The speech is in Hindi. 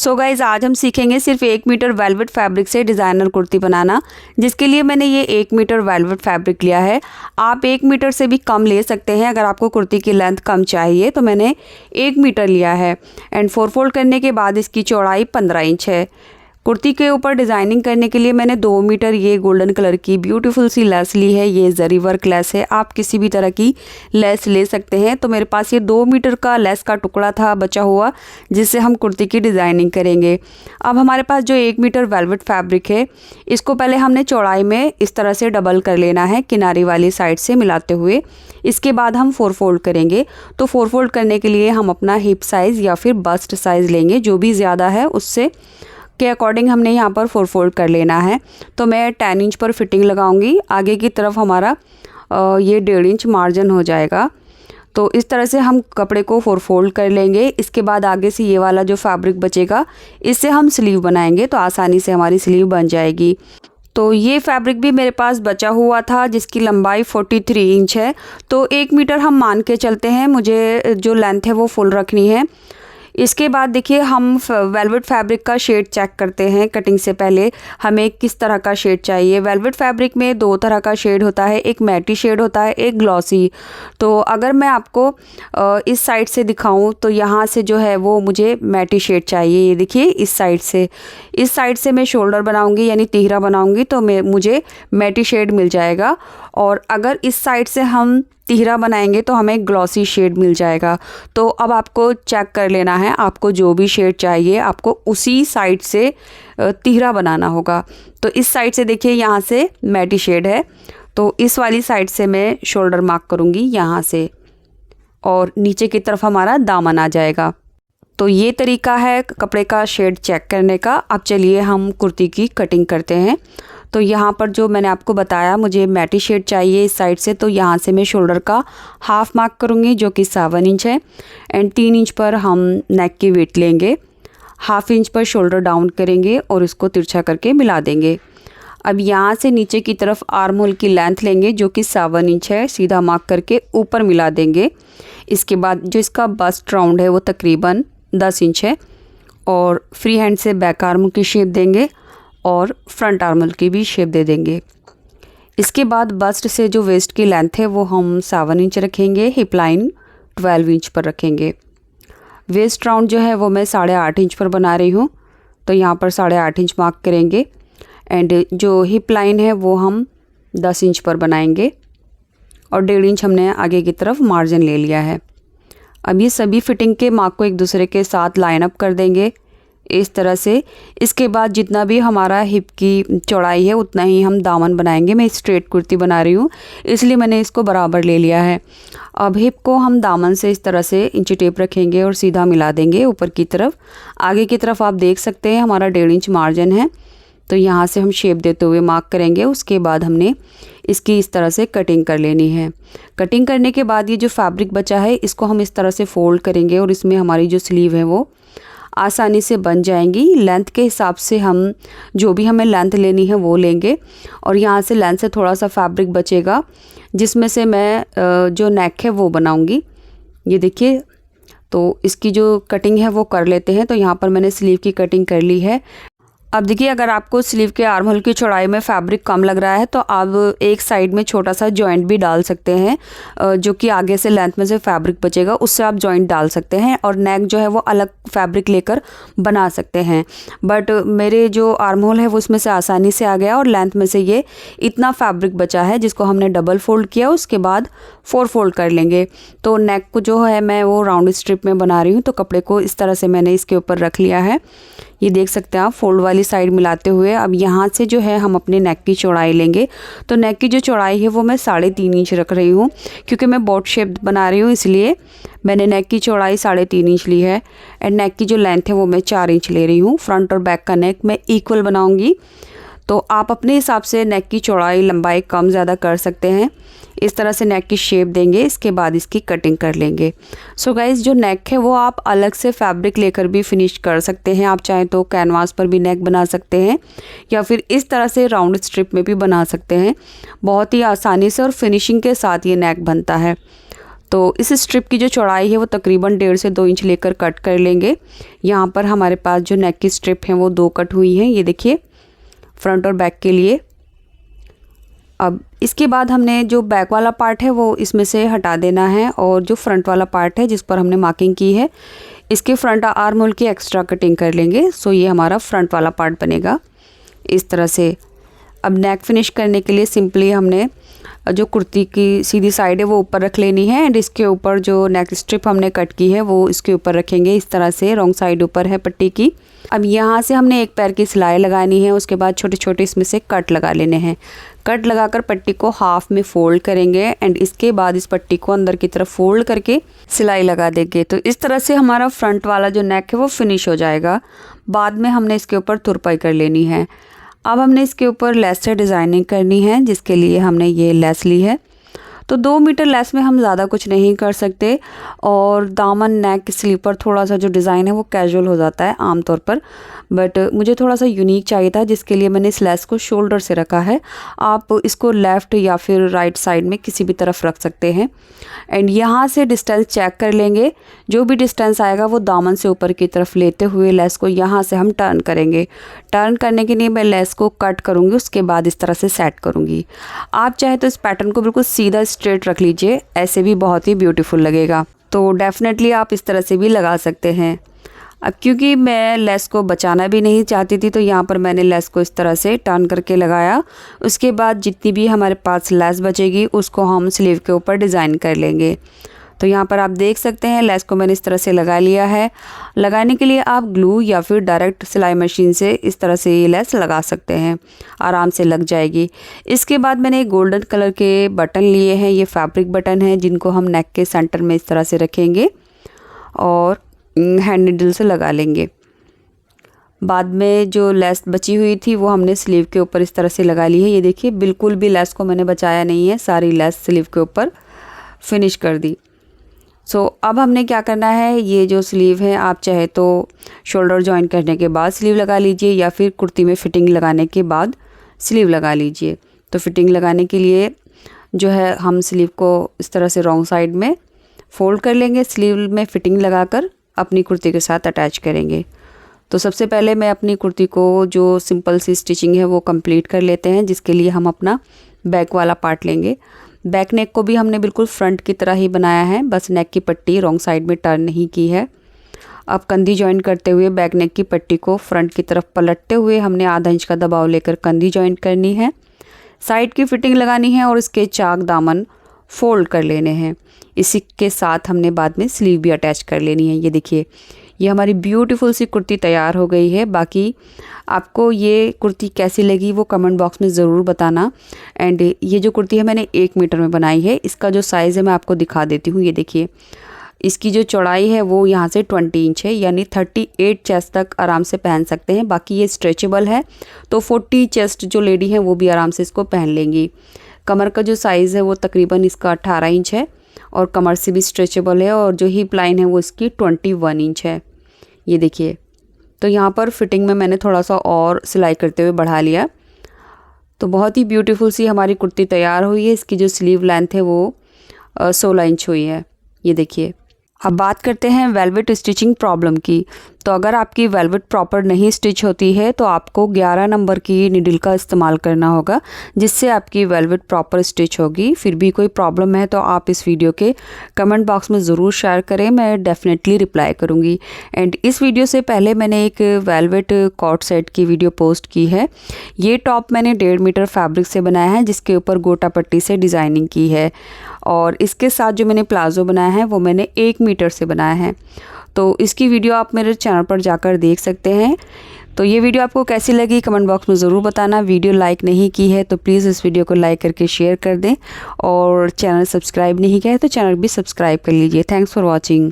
सो गाइज़ आज हम सीखेंगे सिर्फ 1 मीटर वेलवेट फैब्रिक से डिज़ाइनर कुर्ती बनाना, जिसके लिए मैंने ये 1 मीटर वेलवेट फैब्रिक लिया है। आप 1 मीटर से भी कम ले सकते हैं अगर आपको कुर्ती की लेंथ कम चाहिए, तो मैंने 1 मीटर लिया है। एंड 4 फोल्ड करने के बाद इसकी चौड़ाई 15 इंच है। कुर्ती के ऊपर डिज़ाइनिंग करने के लिए मैंने 2 मीटर ये गोल्डन कलर की ब्यूटीफुल सी लेस ली है। ये जरी वर्क लेस है, आप किसी भी तरह की लेस ले सकते हैं। तो मेरे पास ये 2 मीटर का लेस का टुकड़ा था बचा हुआ, जिससे हम कुर्ती की डिज़ाइनिंग करेंगे। अब हमारे पास जो 1 मीटर वेलवेट फैब्रिक है, इसको पहले हमने चौड़ाई में इस तरह से डबल कर लेना है, किनारे वाली साइड से मिलाते हुए। इसके बाद हम 4 फोल्ड करेंगे। तो 4 फोल्ड करने के लिए हम अपना हिप साइज़ या फिर बस्ट साइज़ लेंगे, जो भी ज़्यादा है उससे के अकॉर्डिंग हमने यहाँ पर 4 फोल्ड कर लेना है। तो मैं 10 इंच पर फिटिंग लगाऊंगी। आगे की तरफ हमारा ये 1.5 इंच मार्जिन हो जाएगा। तो इस तरह से हम कपड़े को 4 फोल्ड कर लेंगे। इसके बाद आगे से ये वाला जो फैब्रिक बचेगा, इससे हम स्लीव बनाएंगे, तो आसानी से हमारी स्लीव बन जाएगी। तो ये फैब्रिक भी मेरे पास बचा हुआ था, जिसकी लंबाई 43 इंच है। तो 1 मीटर हम मान के चलते हैं, मुझे जो लेंथ है वो फुल रखनी है। इसके बाद देखिए हम वेलवेट फैब्रिक का शेड चेक करते हैं। कटिंग से पहले हमें किस तरह का शेड चाहिए। वेलवेट फैब्रिक में 2 तरह का शेड होता है, एक मैटी शेड होता है, एक ग्लॉसी। तो अगर मैं आपको इस साइड से दिखाऊं तो यहाँ से जो है वो मुझे मैटी शेड चाहिए। ये देखिए इस साइड से मैं शोल्डर बनाऊंगी यानी तिहरा बनाऊंगी, तो मुझे मैटी शेड मिल जाएगा। और अगर इस साइड से हम तिहरा बनाएंगे तो हमें ग्लॉसी शेड मिल जाएगा। तो अब आपको चेक कर लेना है, आपको जो भी शेड चाहिए आपको उसी साइड से तिहरा बनाना होगा। तो इस साइड से देखिए यहाँ से मैटी शेड है, तो इस वाली साइड से मैं शोल्डर मार्क करूँगी यहाँ से, और नीचे की तरफ हमारा दामन आ जाएगा। तो ये तरीका है कपड़े का शेड चेक करने का। अब चलिए हम कुर्ती की कटिंग करते हैं। तो यहाँ पर जो मैंने आपको बताया, मुझे मैटी शेड चाहिए इस साइड से, तो यहाँ से मैं शोल्डर का हाफ मार्क करूँगी, जो कि 7 इंच है। एंड 3 इंच पर हम नेक की वेट लेंगे, हाफ इंच पर शोल्डर डाउन करेंगे और इसको तिरछा करके मिला देंगे। अब यहाँ से नीचे की तरफ आर्म होल की लेंथ लेंगे, जो कि 7 इंच है, सीधा मार्क करके ऊपर मिला देंगे। इसके बाद जो इसका बस्ट राउंड है वो तकरीबन 10 इंच है, और फ्री हैंड से बैक आर्म की शेप देंगे और फ्रंट आर्मल की भी शेप दे देंगे। इसके बाद बस्ट से जो वेस्ट की लेंथ है वो हम 7 इंच रखेंगे, हिप लाइन 12 इंच पर रखेंगे। वेस्ट राउंड जो है वो मैं 8.5 इंच पर बना रही हूँ, तो यहाँ पर 8.5 इंच मार्क करेंगे। एंड जो हिप लाइन है वो हम 10 इंच पर बनाएंगे, और 1.5 इंच हमने आगे की तरफ मार्जिन ले लिया है। अब ये सभी फिटिंग के मार्क को एक दूसरे के साथ लाइन अप कर देंगे इस तरह से। इसके बाद जितना भी हमारा हिप की चौड़ाई है उतना ही हम दामन बनाएंगे। मैं स्ट्रेट कुर्ती बना रही हूँ, इसलिए मैंने इसको बराबर ले लिया है। अब हिप को हम दामन से इस तरह से इंची टेप रखेंगे और सीधा मिला देंगे ऊपर की तरफ। आगे की तरफ आप देख सकते हैं हमारा 1.5 इंच मार्जिन है, तो यहाँ से हम शेप देते हुए मार्क करेंगे। उसके बाद हमने इसकी इस तरह से कटिंग कर लेनी है। कटिंग करने के बाद ये जो फैब्रिक बचा है इसको हम इस तरह से फोल्ड करेंगे, और इसमें हमारी जो स्लीव है वो आसानी से बन जाएंगी। लेंथ के हिसाब से हम जो भी हमें लेंथ लेनी है वो लेंगे, और यहाँ से लेंथ से थोड़ा सा फैब्रिक बचेगा, जिसमें से मैं जो नेक है वो बनाऊंगी। ये देखिए, तो इसकी जो कटिंग है वो कर लेते हैं। तो यहाँ पर मैंने स्लीव की कटिंग कर ली है। अब देखिए, अगर आपको स्लीव के आर्म होल की चौड़ाई में फैब्रिक कम लग रहा है तो आप एक साइड में छोटा सा जॉइंट भी डाल सकते हैं, जो कि आगे से लेंथ में से फैब्रिक बचेगा उससे आप जॉइंट डाल सकते हैं, और नेक जो है वो अलग फैब्रिक लेकर बना सकते हैं। बट मेरे जो आर्म होल है वो उसमें से आसानी से आ गया, और लेंथ में से ये इतना फैब्रिक बचा है जिसको हमने डबल फोल्ड किया, उसके बाद 4 फोल्ड कर लेंगे। तो नेक को जो है मैं वो राउंड स्ट्रिप में बना रही हूँ, तो कपड़े को इस तरह से मैंने इसके ऊपर रख लिया है। ये देख सकते हैं आप फोल्ड वाली साइड मिलाते हुए। अब यहाँ से जो है हम अपने नेक की चौड़ाई लेंगे। तो नेक की जो चौड़ाई है वो मैं 3.5 इंच रख रही हूँ, क्योंकि मैं बॉट शेप बना रही हूँ, इसलिए मैंने नेक की चौड़ाई 3.5 इंच ली है। एंड नेक की जो लेंथ है वो मैं 4 इंच ले रही हूँ। फ्रंट और बैक का नेक मैं इक्वल बनाऊँगी, तो आप अपने हिसाब से नेक की चौड़ाई लंबाई कम ज़्यादा कर सकते हैं। इस तरह से नेक की शेप देंगे, इसके बाद इसकी कटिंग कर लेंगे। सो गाइज़, जो नेक है वो आप अलग से फैब्रिक लेकर भी फिनिश कर सकते हैं। आप चाहें तो कैनवास पर भी नेक बना सकते हैं, या फिर इस तरह से राउंड स्ट्रिप में भी बना सकते हैं। बहुत ही आसानी से और फिनिशिंग के साथ ये नेक बनता है। तो इस स्ट्रिप की जो चौड़ाई है वो तकरीबन 1.5 से 2 इंच लेकर कट कर लेंगे। यहाँ पर हमारे पास जो नेक की स्ट्रिप है वो 2 कट हुई हैं, ये देखिए, फ्रंट और बैक के लिए। अब इसके बाद हमने जो बैक वाला पार्ट है वो इसमें से हटा देना है, और जो फ्रंट वाला पार्ट है जिस पर हमने मार्किंग की है, इसके फ्रंट आर्म होल की एक्स्ट्रा कटिंग कर लेंगे। सो ये हमारा फ्रंट वाला पार्ट बनेगा इस तरह से। अब नेक फिनिश करने के लिए सिंपली हमने जो कुर्ती की सीधी साइड है वो ऊपर रख लेनी है, एंड इसके ऊपर जो नेक स्ट्रिप हमने कट की है वो इसके ऊपर रखेंगे इस तरह से। रॉन्ग साइड ऊपर है पट्टी की। अब यहाँ से हमने एक पैर की सिलाई लगानी है, उसके बाद छोटे छोटे इसमें से कट लगा लेने हैं। कट लगाकर पट्टी को हाफ में फोल्ड करेंगे, एंड इसके बाद इस पट्टी को अंदर की तरफ फोल्ड करके सिलाई लगा देंगे। तो इस तरह से हमारा फ्रंट वाला जो नेक है वो फिनिश हो जाएगा। बाद में हमने इसके ऊपर तुरपाई कर लेनी है। अब हमने इसके ऊपर लेस से डिज़ाइनिंग करनी है, जिसके लिए हमने ये लेस ली है। तो 2 मीटर लेस में हम ज़्यादा कुछ नहीं कर सकते, और दामन, नेक, स्लीव पर थोड़ा सा जो डिज़ाइन है वो कैजुअल हो जाता है आमतौर पर, बट मुझे थोड़ा सा यूनिक चाहिए था, जिसके लिए मैंने इस लेस को शोल्डर से रखा है। आप इसको लेफ़्ट या फिर राइट साइड में किसी भी तरफ रख सकते हैं। एंड यहाँ से डिस्टेंस चेक कर लेंगे। जो भी डिस्टेंस आएगा वो दामन से ऊपर की तरफ लेते हुए लेस को यहाँ से हम टर्न करेंगे। टर्न करने के लिए मैं लेस को कट करूँगी, उसके बाद इस तरह से सेट करूँगी। आप चाहे तो इस पैटर्न को बिल्कुल सीधा स्ट्रेट रख लीजिए, ऐसे भी बहुत ही ब्यूटीफुल लगेगा। तो डेफिनेटली आप इस तरह से भी लगा सकते हैं। अब क्योंकि मैं लेस को बचाना भी नहीं चाहती थी, तो यहाँ पर मैंने लेस को इस तरह से टर्न करके लगाया। उसके बाद जितनी भी हमारे पास लेस बचेगी उसको हम स्लीव के ऊपर डिज़ाइन कर लेंगे। तो यहाँ पर आप देख सकते हैं लेस को मैंने इस तरह से लगा लिया है। लगाने के लिए आप ग्लू या फिर डायरेक्ट सिलाई मशीन से इस तरह से ये लेस लगा सकते हैं, आराम से लग जाएगी। इसके बाद मैंने गोल्डन कलर के बटन लिए हैं, ये फैब्रिक बटन हैं, जिनको हम नेक के सेंटर में इस तरह से रखेंगे और हैंड नीडल से लगा लेंगे। बाद में जो लेस बची हुई थी वो हमने स्लीव के ऊपर इस तरह से लगा ली है। ये देखिए, बिल्कुल भी लेस को मैंने बचाया नहीं है, सारी लेस स्लीव के ऊपर फिनिश कर दी। सो अब हमने क्या करना है, ये जो स्लीव है आप चाहे तो शोल्डर जॉइन करने के बाद स्लीव लगा लीजिए, या फिर कुर्ती में फ़िटिंग लगाने के बाद स्लीव लगा लीजिए। तो फ़िटिंग लगाने के लिए जो है हम स्लीव को इस तरह से रॉन्ग साइड में फ़ोल्ड कर लेंगे, स्लीव में फ़िटिंग लगाकर अपनी कुर्ती के साथ अटैच करेंगे। तो सबसे पहले मैं अपनी कुर्ती को जो सिंपल सी स्टिचिंग है वो कंप्लीट कर लेते हैं, जिसके लिए हम अपना बैक वाला पार्ट लेंगे। बैक नेक को भी हमने बिल्कुल फ्रंट की तरह ही बनाया है, बस नेक की पट्टी रॉन्ग साइड में टर्न नहीं की है। अब कंधी जॉइन करते हुए बैक नेक की पट्टी को फ्रंट की तरफ पलटते हुए हमने आधा इंच का दबाव लेकर कंधी जॉइन करनी है, साइड की फिटिंग लगानी है और इसके चाक दामन फोल्ड कर लेने हैं। इसी के साथ हमने बाद में स्लीव भी अटैच कर लेनी है। ये देखिए, ये हमारी ब्यूटीफुल सी कुर्ती तैयार हो गई है। बाकी आपको ये कुर्ती कैसी लगी वो कमेंट बॉक्स में ज़रूर बताना। एंड ये जो कुर्ती है मैंने 1 मीटर में बनाई है। इसका जो साइज़ है मैं आपको दिखा देती हूँ। ये देखिए, इसकी जो चौड़ाई है वो यहाँ से 20 इंच है, यानी 38 चेस्ट तक आराम से पहन सकते हैं। बाकी ये स्ट्रेचेबल है, तो 40 चेस्ट जो लेडी हैं वो भी आराम से इसको पहन लेंगी। कमर का जो साइज़ है वो तकरीबन इसका 18 इंच है, और कमर से भी स्ट्रेचेबल है, और जो हिप लाइन है वो इसकी 21 इंच है। ये देखिए, तो यहाँ पर फिटिंग में मैंने थोड़ा सा और सिलाई करते हुए बढ़ा लिया। तो बहुत ही ब्यूटीफुल सी हमारी कुर्ती तैयार हुई है। इसकी जो स्लीव लेंथ है वो 16 इंच हुई है। ये देखिए, अब बात करते हैं वेलवेट स्टिचिंग प्रॉब्लम की। तो अगर आपकी वेलवेट प्रॉपर नहीं स्टिच होती है तो आपको 11 नंबर की नीडल का इस्तेमाल करना होगा, जिससे आपकी वेलवेट प्रॉपर स्टिच होगी। फिर भी कोई प्रॉब्लम है तो आप इस वीडियो के कमेंट बॉक्स में ज़रूर शेयर करें, मैं डेफिनेटली रिप्लाई करूँगी। एंड इस वीडियो से पहले मैंने एक वेलवेट कॉट सेट की वीडियो पोस्ट की है। ये टॉप मैंने 1.5 मीटर फैब्रिक से बनाया है, जिसके ऊपर गोटा पट्टी से डिज़ाइनिंग की है, और इसके साथ जो मैंने प्लाजो बनाया है वो मैंने 1 मीटर से बनाया है। तो इसकी वीडियो आप मेरे चैनल पर जाकर देख सकते हैं। तो ये वीडियो आपको कैसी लगी कमेंट बॉक्स में ज़रूर बताना। वीडियो लाइक नहीं की है तो प्लीज़ इस वीडियो को लाइक करके शेयर कर दें, और चैनल सब्सक्राइब नहीं किया है तो चैनल भी सब्सक्राइब कर लीजिए। Thanks for watching.